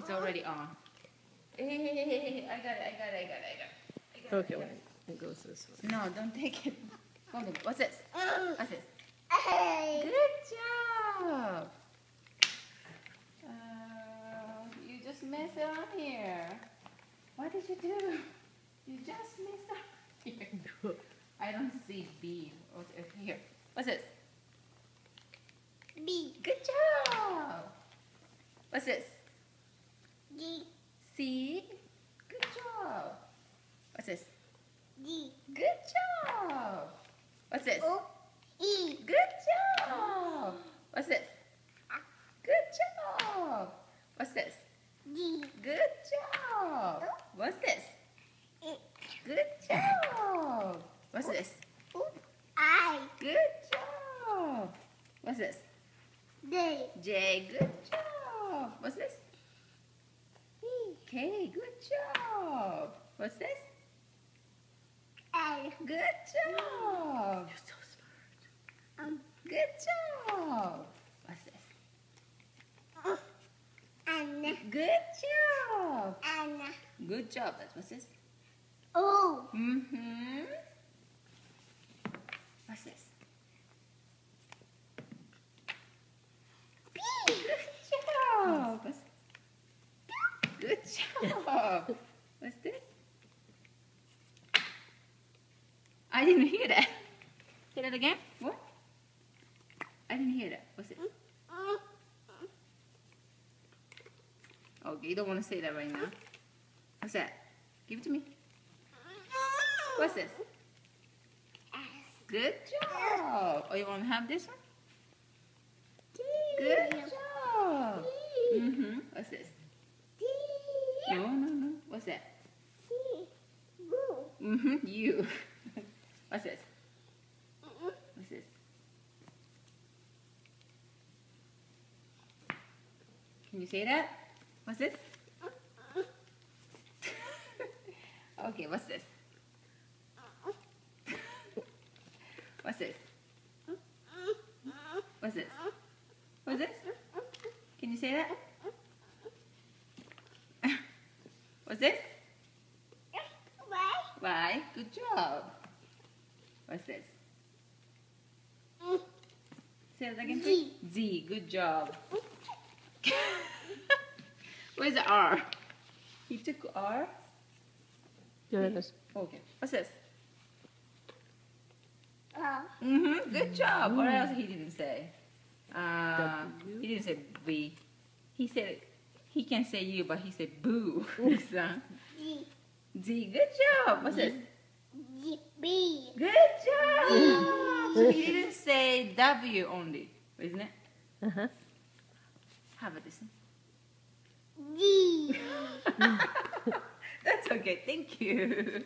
It's already on. Hey, I got it. Okay, wait. It goes this way. No, don't take it. What's this? What's this? Good job. You just messed it up here. What did you do? You just messed up here. I don't see B. Here. What's this? B. Good job. What's this? D. C. Good job. What's this? D. Good job. What's this? O. E. Good job. What's this? Good job. What's this? D. Good job. What's this? E. Good job. What's this? O. I. Good job. What's this? D. J. Good job. What's this? K. Good job. What's this? L. Good job. You're so smart. Good job. What's this? N. Good job. N. Good job. What's this? O. Mm-hmm. What's this? P. Good job. What's this? Good job. What's this? I didn't hear that. Say that again. What? I didn't hear that. What's it? Okay, you don't want to say that right now. What's that? Give it to me. What's this? Good job. Oh, you want to have this one? Good job. Mm-hmm. What's this? No. What's that? Mm-hmm. You. What's this? What's this? Can you say that? What's this? Okay, what's this? What's this? What's this? What's this? Can you say that? What's this? Y. Good job. What's this? Say it again. Z. Z. Good job. Where's the R? He took R. There it is. Okay. What's this? O. Mm-hmm. Good job. What else he didn't say? W. He didn't say B. He said he can say you, but he said boo. So, D. Z. Good job. What's this? D. B. Good job. So he didn't say W only, isn't it? Uh-huh. How about this one? D. That's okay. Thank you.